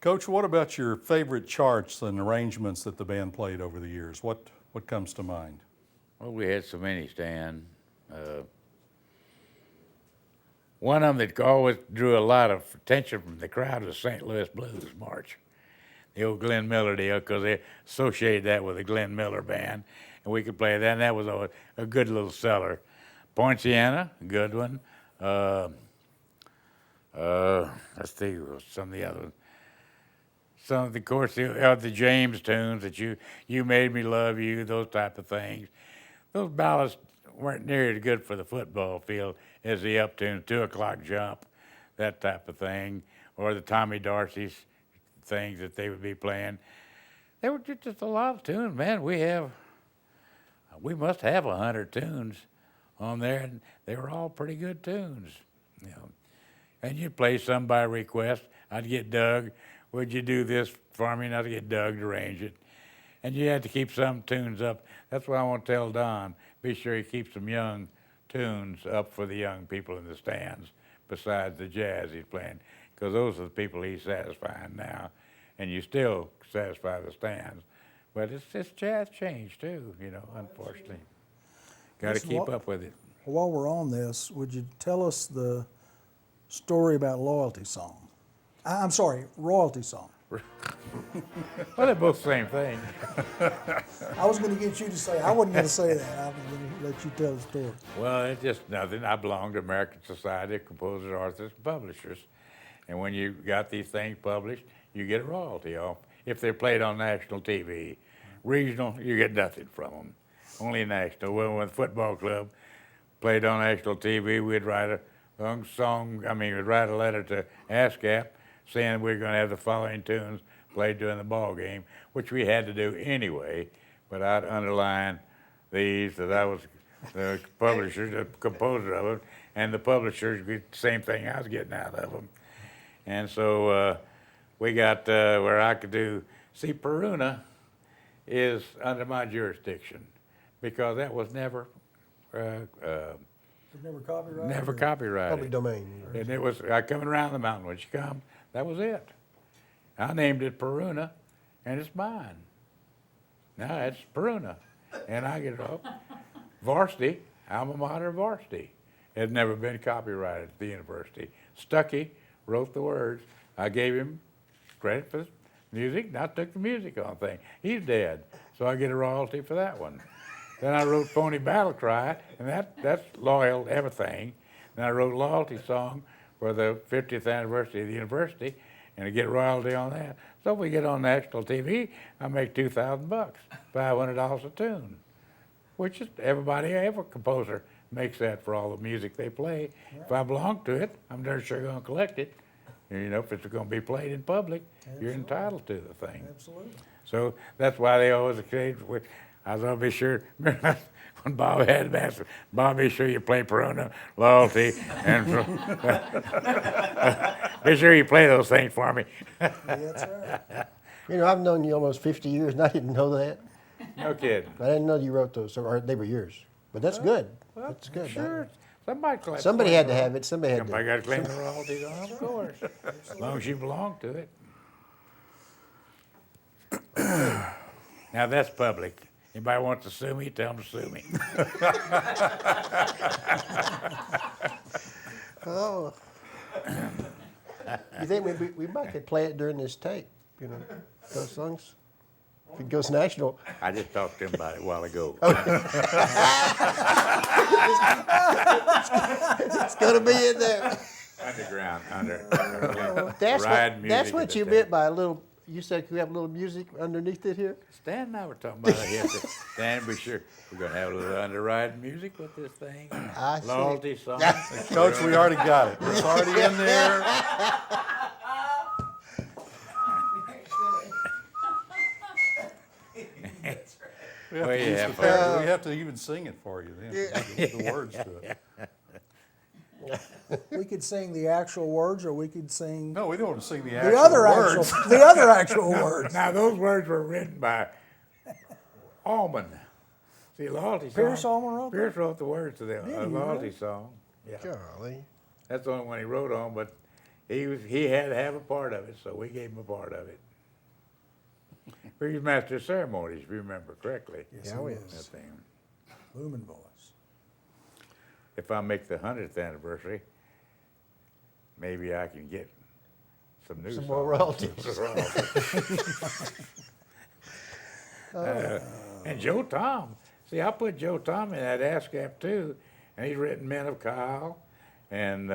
Coach, what about your favorite charts and arrangements that the band played over the years? What comes to mind? Well, we had so many, Stan. One of them that always drew a lot of attention from the crowd was St. Louis Blues March, the old Glenn Miller deal, because they associated that with the Glenn Miller band, and we could play that, and that was a good little seller. Poinciana, a good one. Let's see, some of the other ones. Some of the, of course, the James tunes that you made me love you, those type of things. Those ballads weren't nearly as good for the football field as the up tune, 2 o'clock jump, that type of thing, or the Tommy Darcy's things that they would be playing. They were just a lot of tunes, man. We must have 100 tunes on there, and they were all pretty good tunes, you know. And you'd play some by request. I'd get Doug, would you do this for me? And I'd get Doug to arrange it. And you had to keep some tunes up. That's what I want to tell Don. Be sure he keeps some young tunes up for the young people in the stands besides the jazz he's playing, because those are the people he's satisfying now. And you still satisfy the stands. But it's jazz changed too, you know, unfortunately. Got to keep up with it. While we're on this, would you tell us the story about Loyalty Song? I'm sorry, Royalty Song. Well, they're both the same thing. I was going to get you to say, I wasn't going to say that. I was going to let you tell the story. Well, it's just nothing. I belong to American Society of Composers, Authors, and Publishers. And when you got these things published, you get a royalty off. If they're played on national TV, regional, you get nothing from them. Only national. Well, when the football club played on national TV, we'd write a we'd write a letter to ASCAP saying we're going to have the following tunes played during the ball game, which we had to do anyway, but I'd underline these, that I was the publisher, the composer of it, and the publishers get the same thing I was getting out of them. And so we got where I could do, see, Peruna is under my jurisdiction, because that was never Never copyrighted? never copyrighted. Public domain. And it was, I coming around the mountain when she come, that was it. I named it Peruna, and it's mine. Now it's Peruna, and I get it off. Varsity, alma mater varsity, has never been copyrighted at the university. Stuckey wrote the words. I gave him credit for the music, and I took the music on the thing. He's dead, so I get a royalty for that one. Then I wrote Pony Battle Cry, and that's loyal to everything. Then I wrote Loyalty Song for the 50th anniversary of the university, and I get royalty on that. So if we get on national TV, I make $2,000, $500 a tune, which is every composer makes that for all the music they play. Right. If I belong to it, I'm darn sure going to collect it. And, you know, if it's going to be played in public, Absolutely. You're entitled to the thing. Absolutely. So that's why they always say, I was going to be sure, when Bob had the answer, Bob, be sure you play Peruna, Loyalty, and be sure you play those things for me. That's right. You know, I've known you almost 50 years, and I didn't know that. No kidding. I didn't know you wrote those, or they were yours. But that's good. Well, That's good. Sure. Somebody had to have it. Somebody had Somebody got to to. claim the royalties on it, of course, as long as you belong to it. Now that's public. Anybody wants to sue me, tell them to sue me. Oh. You think we might could play it during this tape, you know, those songs? If it goes national. I just talked to him about it a while ago. It's going to be in there. Underground, That's what you meant by a little, you said we have a little music underneath it here? Stan and I were talking about it here. Stan, be sure we're going to have a little underwriting music with this thing. I see. Loyalty song. Coach, we already got it. It's already in there. We have to even sing it for you then. The words to it. We could sing the actual words, or we could sing No, we don't want to sing the the actual other words. actual words. Now, those words were written by Allman. See, Loyalty Song. Pierce Allman wrote that? Pierce wrote the words to the Yeah, you Loyalty really? Song. Yeah. Golly. That's the only one he wrote on, but he had to have a part of it, so we gave him a part of it. He was master of ceremonies, if you remember correctly. Yes, Yeah, he it was. That thing. Booming voice. If I make the 100th anniversary, maybe I can get some new Some more songs. royalties. And Joe Tom. See, I put Joe Tom in that ASCAP too, and he's written Men of Kyle and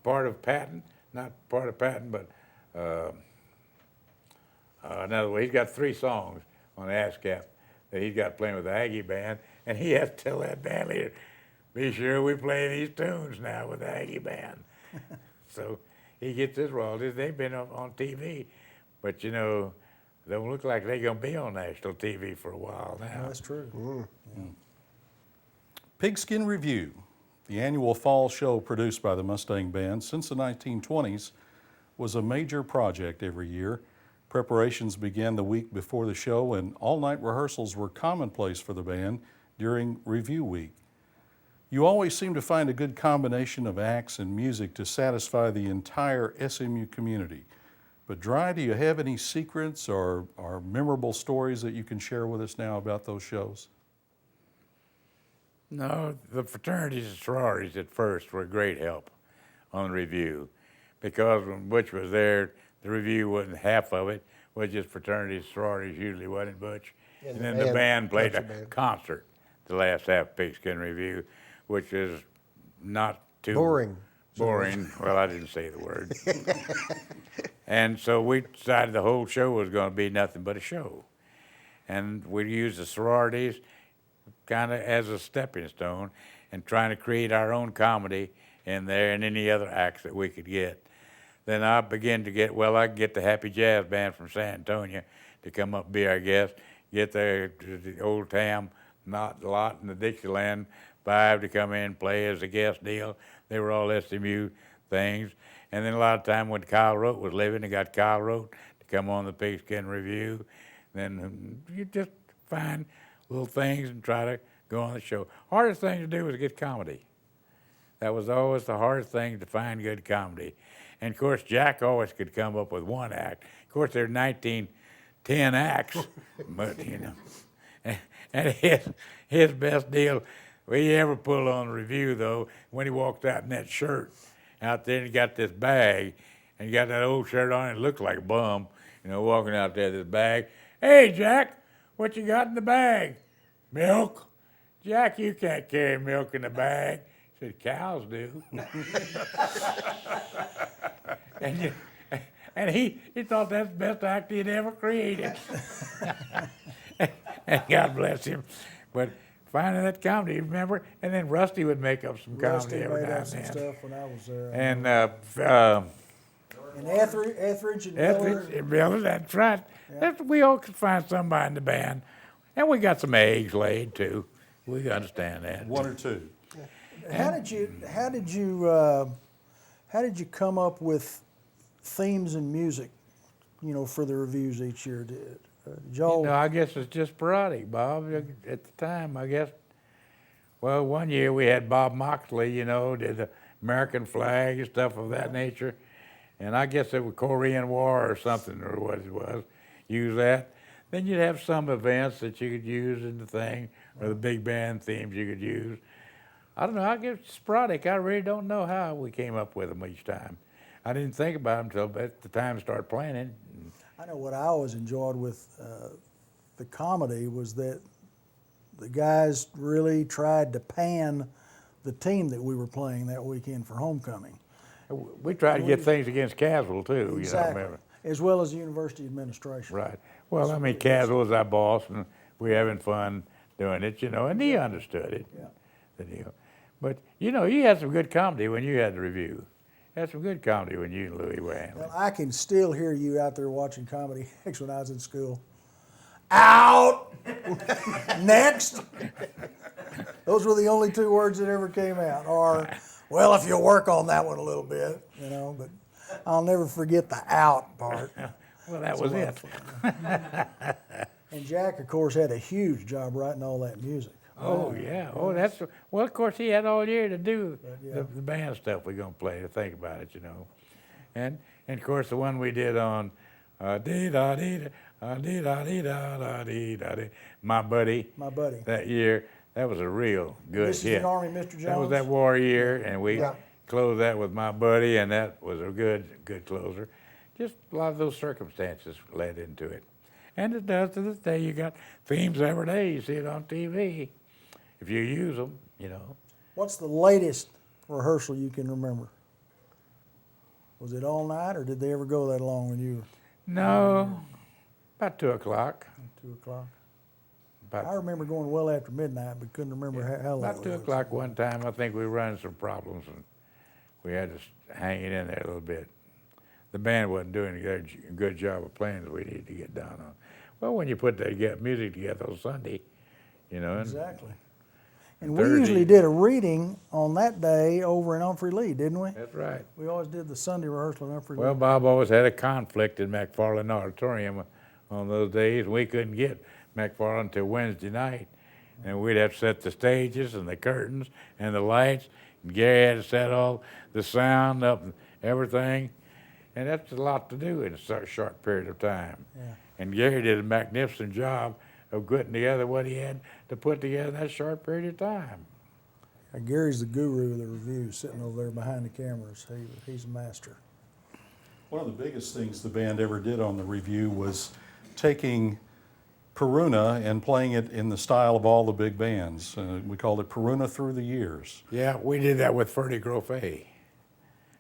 part of Patton, not part of Patton, but in other words, he's got 3 songs on ASCAP that he's got playing with the Aggie band, and he has to tell that band leader, be sure we play these tunes now with the Aggie band. So he gets his royalties. They've been on TV, but you know, don't look like they're gonna be on national TV for a while now. That's true. Pigskin Review, the annual fall show produced by the Mustang Band since the 1920s, was a major project every year. Preparations began the week before the show, and all-night rehearsals were commonplace for the band during review week. You always seem to find a good combination of acts and music to satisfy the entire SMU community. But Dry, do you have any secrets or memorable stories that you can share with us now about those shows? No, the fraternities and sororities at first were a great help on the review, because when Butch was there, the review wasn't half of it, was just fraternities, sororities usually, wasn't it, Butch? And then the band played a concert the last half of Pigskin Review, which is not too Boring. Boring. Well, I didn't say the word. And so we decided the whole show was going to be nothing but a show. And we used the sororities kind of as a stepping stone and trying to create our own comedy in there and any other acts that we could get. Then I began to get, well, I could get the Happy Jazz Band from San Antonio to come up and be our guest, get the old Tam, Not Lot, and the Dixieland 5 to come in and play as a guest deal. They were all SMU things. And then a lot of time when Kyle Rote was living, they got Kyle Rote to come on the Pigskin Review. Then you just find little things and try to go on the show. Hardest thing to do was get comedy. That was always the hardest thing, to find good comedy. And of course, Jack always could come up with one act. Of course, there are 10 acts, but you know. And his best deal we ever pulled on the review, though, when he walked out in that shirt out there and he got this bag, and he got that old shirt on and it looked like a bum, you know, walking out there with this bag. Hey, Jack, what you got in the bag? Milk. Jack, you can't carry milk in the bag. He said, cows do. And he thought that's the best act he'd ever created. And God bless him. But finding that comedy, remember? And then Rusty would make up some Rusty comedy every made now up and some then. stuff when I was there. And And Etheridge and Miller. Etheridge and Miller, that's right. We all could find somebody in the band. And we got some eggs laid, too. We understand that. 1 or 2. How did you come up with themes and music, you know, for the reviews each year? Did y'all? No, I guess it's just sporadic, Bob. At the time, I guess. Well, one year we had Bob Moxley, you know, did the American flag and stuff of that nature. And I guess it was Korean War or something, or what it was. Use that. Then you'd have some events that you could use in the thing, or the big band themes you could use. I don't know, I guess it's sporadic. I really don't know how we came up with them each time. I didn't think about them until at the time to start planning. I know what I always enjoyed with the comedy was that the guys really tried to pan the team that we were playing that weekend for homecoming. We tried to get things against Caswell, too, Exactly. you know, remember? As well as the university administration. Right. Well, I mean, Caswell was our boss, and we were having fun doing it, you know, and he understood it, the deal. But, you know, you had some good comedy when you had the review. You had some good comedy when you and Louis were handling. Well, I can still hear you out there watching Comedy X when I was in school. Out! Next! Those were the only 2 words that ever came out. Or, well, if you work on that one a little bit, you know, but I'll never forget the out part. Well, that was it. And Jack, of course, had a huge job writing all that music. Oh, yeah. Oh, that's, well, of course, he had all year to do the band stuff we're going to play, to think about it, you know. And of course, the one we did on dee da dee da dee da dee da da dee da dee, My Buddy, My Buddy. that year, that was a real good This is hit. the Army, Mr. Jones? That was that war year, and we Yeah. closed that with My Buddy, and that was a good closer. Just a lot of those circumstances led into it. And it does to this day. You got themes every day. You see it on TV. If you use them, you know. What's the latest rehearsal you can remember? Was it all night, or did they ever go that long when you were No, about 2 o'clock. 2 o'clock? About, I remember going well after midnight, but couldn't remember how late about it 2 was. o'clock one time. I think we run some problems, and we had to hang it in there a little bit. The band wasn't doing a good job of playing as we needed to get down on. Well, when you put that music together on Sunday, you know. And Exactly. And we Thursday. usually did a reading on that day over in Humphrey Lee, didn't we? That's right. We always did the Sunday rehearsal in Humphrey Well, Lee. Bob always had a conflict in McFarland Auditorium on those days. We couldn't get McFarland until Wednesday night. And we'd have to set the stages and the curtains and the lights. And Gary had to set all the sound up and everything. And that's a lot to do in a short period of time. Yeah. And Gary did a magnificent job of putting together what he had to put together in that short period of time. Gary's the guru of the review, sitting over there behind the cameras. He's a master. One of the biggest things the band ever did on the review was taking Peruna and playing it in the style of all the big bands. We called it Peruna Through the Years. Yeah, we did that with Ferdy Grofé,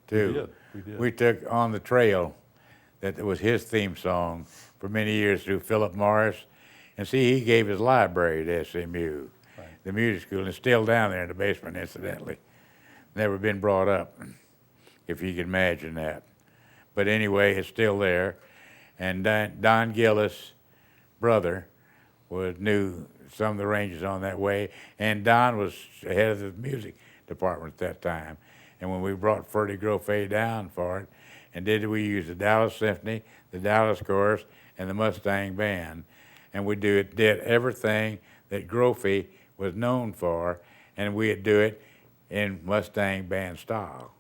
too. We did. We took On the Trail, that was his theme song for many years through Philip Morris. And see, he gave his library to SMU, Right. the music school, and it's still down there in the basement, incidentally. Never been brought up, if you can imagine that. But anyway, it's still there. And Don Gillis' brother knew some of the arrangements on that way, and Don was head of the music department at that time. And when we brought Ferdy Grofé down for it, we used the Dallas Symphony, the Dallas Chorus, and the Mustang Band. And we did everything that Grofé was known for, and we'd do it in Mustang Band style.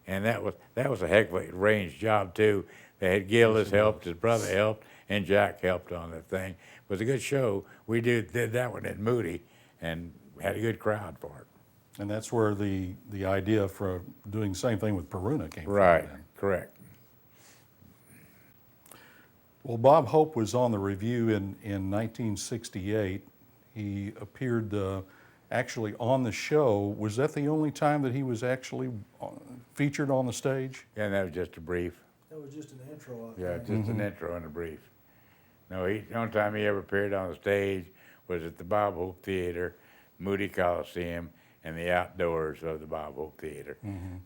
And that was a heck of a range job too. They had Gillis helped, his brother helped, and Jack helped on that thing. It was a good show. We did that one at Moody, and had a good crowd for it. And that's where the idea for doing the same thing with Peruna came Right, from. Then. correct. Well, Bob Hope was on the review in 1968. He appeared actually on the show. Was that the only time that he was actually featured on the stage? And that was just a brief. That was just an intro, I Yeah, think. just an intro and a brief. No, the only time he ever appeared on the stage was at the Bob Hope Theater, Moody Coliseum, and the outdoors of the Bob Hope Theater.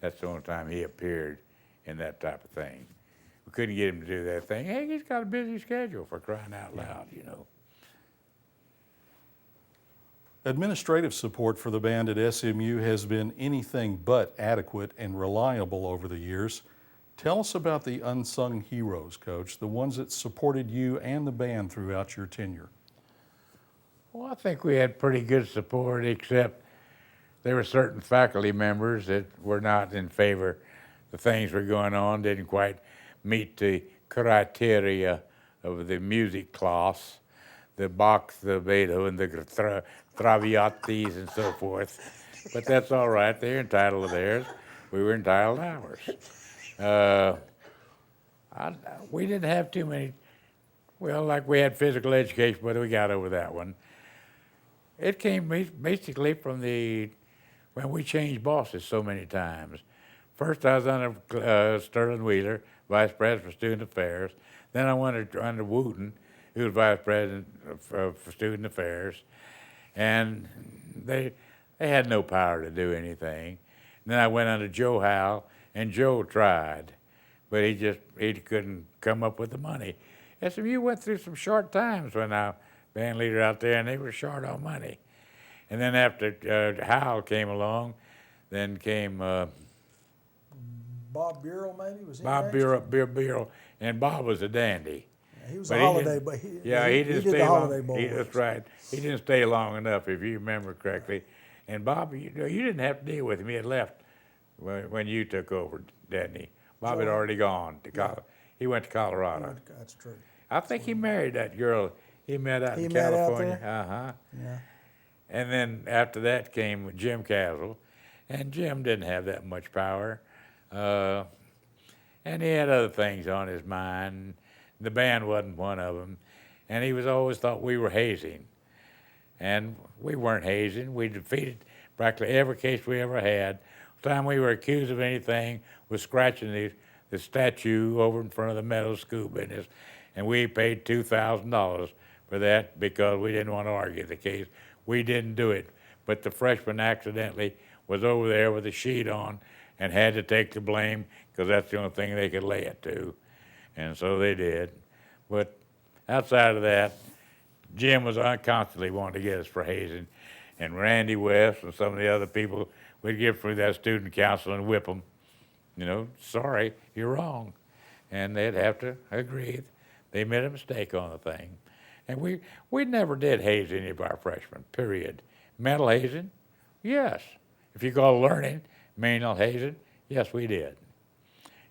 That's the only time he appeared in that type of thing. We couldn't get him to do that thing. Hey, he's got a busy schedule, for crying out loud, you know. Administrative support for the band at SMU has been anything but adequate and reliable over the years. Tell us about the unsung heroes, Coach, the ones that supported you and the band throughout your tenure. Well, I think we had pretty good support, except there were certain faculty members that were not in favor. The things were going on didn't quite meet the criteria of the music class, the Bach, the Beethoven, the Traviatis, and so forth. But that's all right. They're entitled to theirs. We were entitled to ours. We didn't have too many. Well, like we had physical education, but we got over that one. It came basically from when we changed bosses so many times. First, I was under Sterling Wheeler, Vice President for Student Affairs. Then I went under Wooten, who was Vice President for Student Affairs. And they had no power to do anything. And then I went under Joe Howe, and Joe tried, but he couldn't come up with the money. SMU went through some short times when I was band leader out there, and they were short on money. And then after Howe came along, then came Bob Bureau, maybe? Was he Bob next? Bureau, and Bob was a dandy. Yeah, he was But a he holiday, didn't- but he didn't did stay the long. Holiday Bowl. That's right. He didn't stay long enough, if you remember correctly. And Bob, you didn't have to deal with him. He had left when you took over, didn't he? Bobby had John. already gone to he went to Colorado. That's true. I think he married that girl he met out He in met out California. there? Yeah. And then after that came Jim Castle, and Jim didn't have that much power, and he had other things on his mind. The band wasn't one of them, and he was always thought we were hazing, and we weren't hazing. We defeated practically every case we ever had. The time we were accused of anything was scratching the statue over in front of the Meadows School business, and we paid $2,000 for that because we didn't want to argue the case. We didn't do it, but the freshman accidentally was over there with a sheet on and had to take the blame because that's the only thing they could lay it to, and so they did. But outside of that, Jim was constantly wanting to get us for hazing, and Randy West and some of the other people would get through that student council and whip them. You know, sorry, you're wrong. And they'd have to agree they made a mistake on the thing. And we never did haze any of our freshmen, period. Mental hazing, yes. If you call learning mental hazing, yes, we did.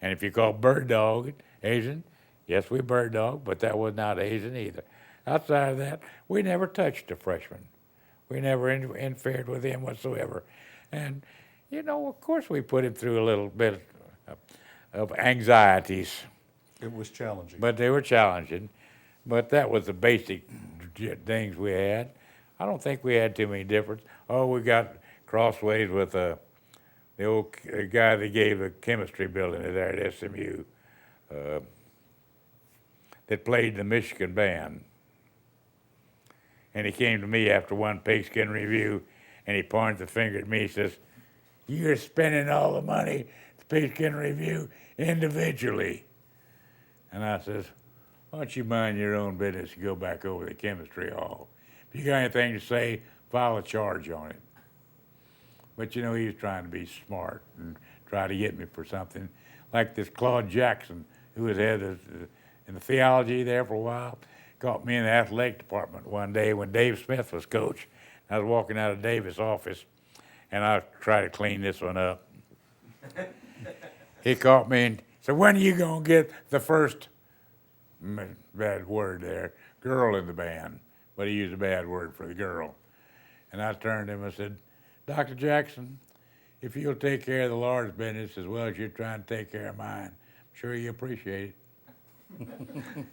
And if you call bird dog hazing, yes, we bird dog, but that was not hazing either. Outside of that, we never touched a freshman. We never interfered with him whatsoever. And, you know, of course we put him through a little bit of anxieties, It was challenging. but they were challenging. But that was the basic things we had. I don't think we had too many difference. Oh, we got crossways with the old guy that gave the chemistry building there at SMU that played the Michigan band. And he came to me after one pigskin review, and he pointed the finger at me. He says, "You're spending all the money at the pigskin review individually." And I says, "Why don't you mind your own business and go back over to chemistry hall? If you got anything to say, file a charge on it." But you know, he was trying to be smart and try to get me for something. Like this Claude Jackson, who was head in the theology there for a while, caught me in the athletic department one day when Dave Smith was coach. I was walking out of Davis' office, and I tried to clean this one up. He caught me and said, "When are you going to get the first," bad word there, "girl in the band?" But he used a bad word for the girl. And I turned to him and said, "Dr. Jackson, if you'll take care of the Lord's business as well as you're trying to take care of mine, I'm sure you appreciate it."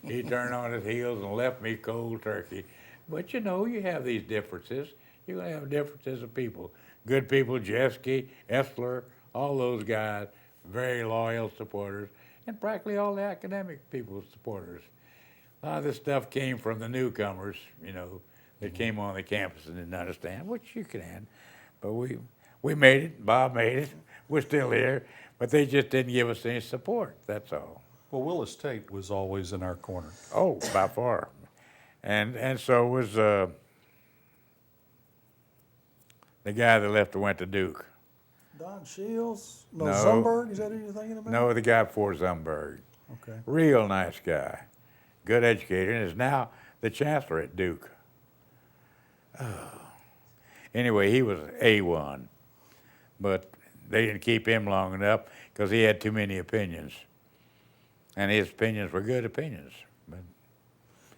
He turned on his heels and left me cold turkey. But you know, you have these differences. You're going to have differences of people. Good people, Jeske, Essler, all those guys, very loyal supporters, and practically all the academic people's supporters. A lot of this stuff came from the newcomers, you know, that came on the campus and didn't understand, which you can. But we made it. Bob made it. We're still here. But they just didn't give us any support, that's all. Well, Willis Tate was always in our corner. Oh, by far. And so was the guy that left and went to Duke. Don Shields? No, No. Zumberg? Is that who you're thinking about? No, the guy before Zumberg. Okay. Real nice guy. Good educator, and is now the chancellor at Duke. Anyway, he was A1. But they didn't keep him long enough because he had too many opinions. And his opinions were good opinions. But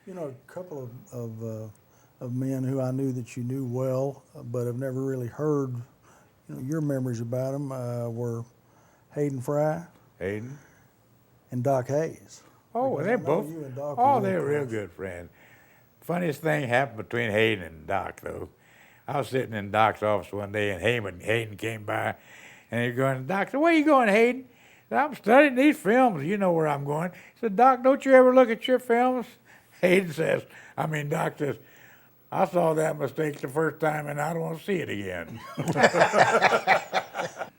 You know, a couple of men who I knew that you knew well, but have never really heard, you know, your memories about them were Hayden Fry Hayden? and Doc Hayes. Oh, Because they're I know both. you and Doc Oh, were they're real close. good friends. Funniest thing happened between Hayden and Doc, though. I was sitting in Doc's office one day, and Hayden came by, and he's going, "Doc, said, where you going, Hayden?" I said, "I'm studying these films. You know where I'm going." He said, "Doc, don't you ever look at your films?" Doc says, "I saw that mistake the first time, and I don't want to see it again."